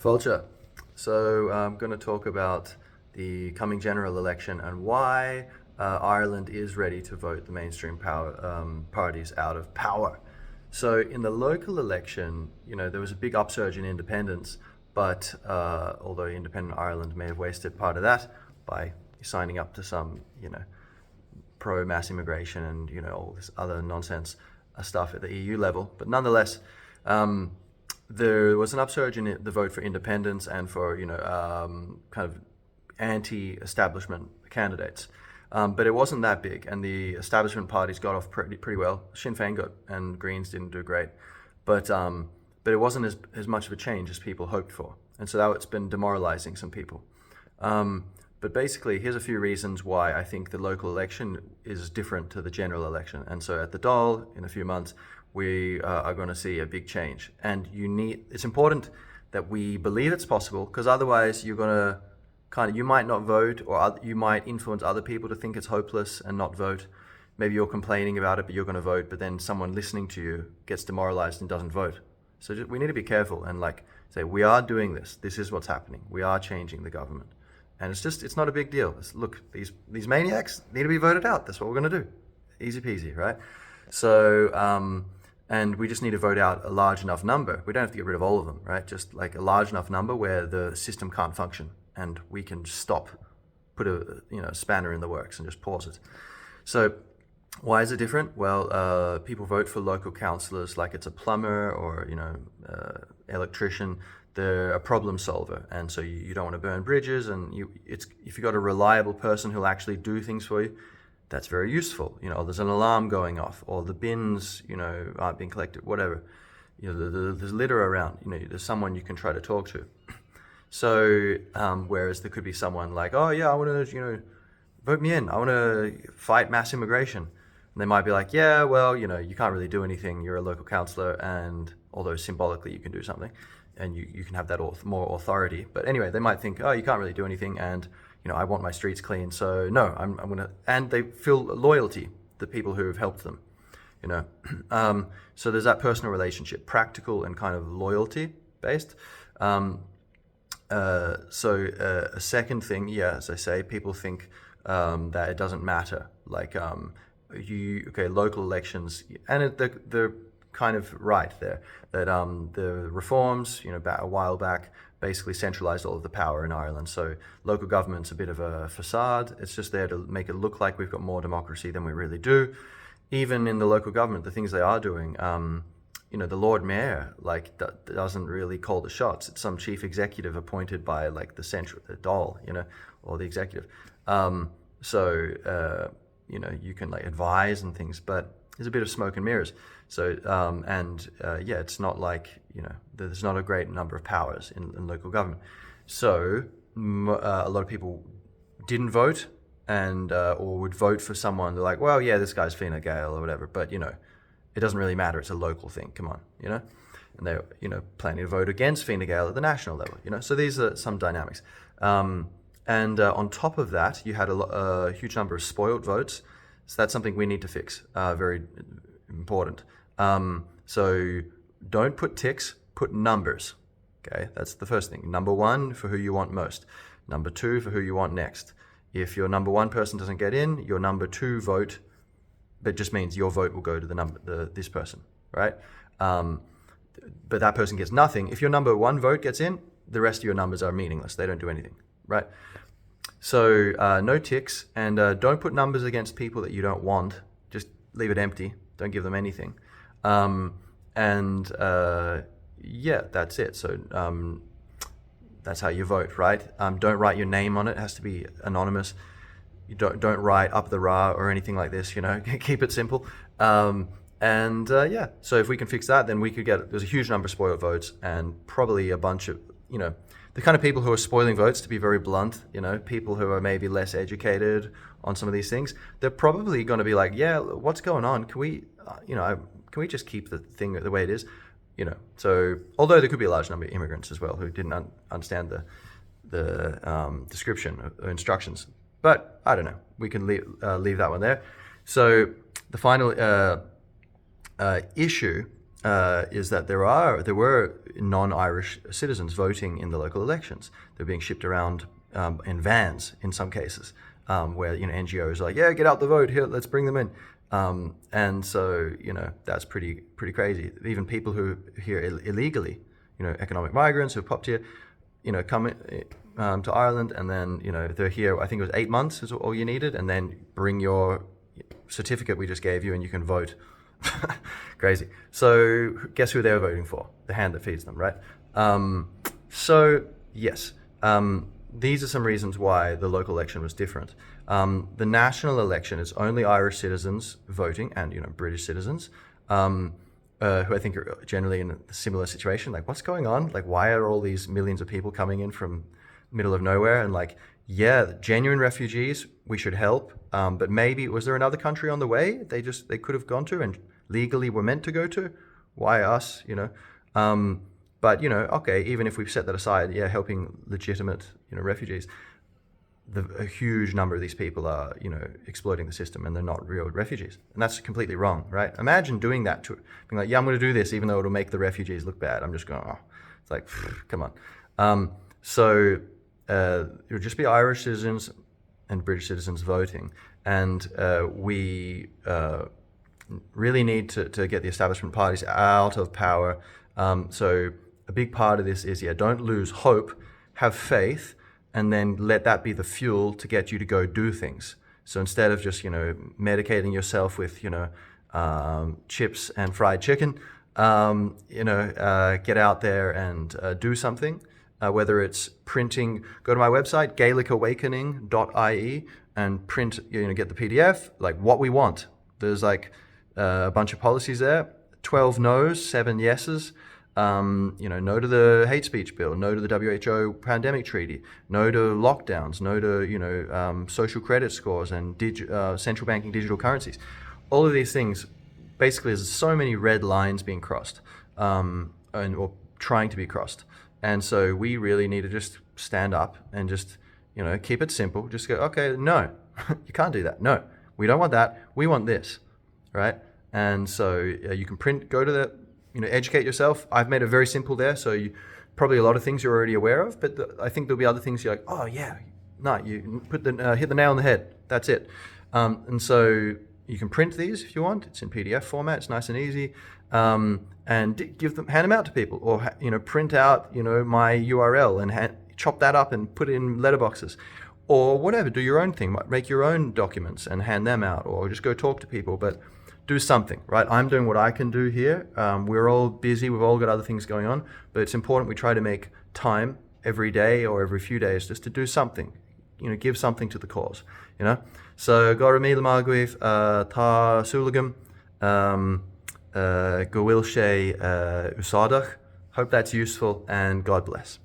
Vulture. So I'm going to talk about the coming general election and why Ireland is ready to vote the mainstream parties out of power. So in the local election, there was a big upsurge in independence, but although independent Ireland may have wasted part of that by signing up to some, pro-mass immigration and, all this other nonsense stuff at the EU level. But nonetheless, there was an upsurge in the vote for independence and for, kind of anti-establishment candidates. But it wasn't that big, and the establishment parties got off pretty well. Sinn Féin got, and Greens didn't do great. But it wasn't as much of a change as people hoped for. And so now it's been demoralizing some people. But basically, here's a few reasons why I think the local election is different to the general election. And so at the Dáil, in a few months, we are going to see a big change. And it's important that we believe it's possible, because otherwise you're going to you might not vote, or you might influence other people to think it's hopeless and not vote. Maybe you're complaining about it, but you're going to vote, but then someone listening to you gets demoralized and doesn't vote. So we need to be careful and say, we are doing this. This is what's happening. We are changing the government. And it's not a big deal. Look, these maniacs need to be voted out. That's what we're going to do. Easy peasy, right? So, and we just need to vote out a large enough number. We don't have to get rid of all of them, right? Just like a large enough number where the system can't function and we can stop, put a spanner in the works and just pause it. So why is it different? Well, people vote for local councillors like it's a plumber or, electrician. They're a problem solver, and so you don't want to burn bridges, and if you've got a reliable person who'll actually do things for you, that's very useful. There's an alarm going off, or the bins, aren't being collected, whatever. There's litter around, there's someone you can try to talk to. So, whereas there could be someone like, oh yeah, I want to, vote me in, I want to fight mass immigration. And they might be like, yeah, well, you can't really do anything, you're a local councillor, and although symbolically you can do something, and you can have that more authority. But anyway, they might think, oh, you can't really do anything, and I want my streets clean, so no, I'm gonna, and they feel loyalty, the people who have helped them, so there's that personal relationship, practical and kind of loyalty based. A second thing, as I say, people think that it doesn't matter, local elections, and they're kind of right there, that the reforms, a while back, basically centralized all of the power in Ireland. So local government's a bit of a facade. It's just there to make it look like we've got more democracy than we really do. Even in the local government, the things they are doing, the Lord Mayor doesn't really call the shots. It's some chief executive appointed by the Dáil, or the executive. You can advise and things, but there's a bit of smoke and mirrors. So, it's not there's not a great number of powers in local government. So, a lot of people didn't vote or would vote for someone. They're like, well, yeah, this guy's Fine Gael or whatever, but, it doesn't really matter. It's a local thing. Come on, And they're, planning to vote against Fine Gael at the national level, So these are some dynamics. On top of that, you had a huge number of spoiled votes. So that's something we need to fix. Very important. So don't put ticks, put numbers. Okay, that's the first thing. Number one for who you want most. Number two for who you want next. If your number one person doesn't get in, your number two vote, that just means your vote will go to this person, right? But that person gets nothing. If your number one vote gets in, the rest of your numbers are meaningless. They don't do anything, right? So no ticks, and don't put numbers against people that you don't want. Just leave it empty. Don't give them anything. That's it. So that's how you vote, right? Don't write your name on it. It has to be anonymous. You don't write up the Ra or anything like this, Keep it simple. So if we can fix that, then we could there's a huge number of spoiled votes, and probably a bunch of, the kind of people who are spoiling votes, to be very blunt, people who are maybe less educated on some of these things, they're probably going to be like, yeah, what's going on? Can we just keep the thing the way it is? So although there could be a large number of immigrants as well who didn't understand the description or instructions, but I don't know. We can leave that one there. So the final issue is that there were non-Irish citizens voting in the local elections. They're being shipped around in vans in some cases, where NGOs are like, yeah, get out the vote here, let's bring them in. And so that's pretty crazy. Even people who are here illegally, economic migrants who popped here, come to Ireland, and then they're here. I think it was 8 months is all you needed, and then bring your certificate we just gave you, and you can vote. Crazy. So guess who they were voting for? The hand that feeds them, right? So yes, these are some reasons why the local election was different. The national election is only Irish citizens voting, and British citizens, who I think are generally in a similar situation. Like, what's going on? Like, why are all these millions of people coming in from middle of nowhere? And like, yeah, genuine refugees, we should help. But maybe, was there another country on the way they could have gone to and legally were meant to go to? Why us? But okay, even if we set that aside, yeah, helping legitimate refugees, a huge number of these people are exploiting the system, and they're not real refugees, and that's completely wrong, right? Imagine doing that, to being like, yeah, I'm going to do this even though it'll make the refugees look bad. I'm just going, oh, it's like, come on. So it would just be Irish citizens and British citizens voting, and we really need to get the establishment parties out of power. So a big part of this is, don't lose hope, have faith, and then let that be the fuel to get you to go do things. So instead of just medicating yourself with chips and fried chicken, get out there and do something. Whether it's printing, go to my website gaelicawakening.ie and print, get the PDF, like what we want. There's like a bunch of policies there, 12 no's, 7 yeses. No to the hate speech bill, no to the WHO pandemic treaty, no to lockdowns, no to social credit scores and central banking digital currencies. All of these things, basically, there's so many red lines being crossed, or trying to be crossed. And so we really need to just stand up and just keep it simple. Just go, okay, no, you can't do that. No, we don't want that. We want this, right? And so you can go to the educate yourself. I've made it very simple there, so probably a lot of things you're already aware of, but I think there'll be other things you're like, oh yeah, no, you hit the nail on the head. That's it. And so you can print these if you want. It's in PDF format. It's nice and easy, and hand them out to people, or print out my URL and chop that up and put it in letterboxes, or whatever. Do your own thing. Make your own documents and hand them out, or just go talk to people, but do something, right? I'm doing what I can do here. We're all busy. We've all got other things going on, but it's important we try to make time every day or every few days just to do something, give something to the cause, So, Gora míle mágaibh, tá súlagam, go bhfuil sé úsáideach. Hope that's useful, and God bless.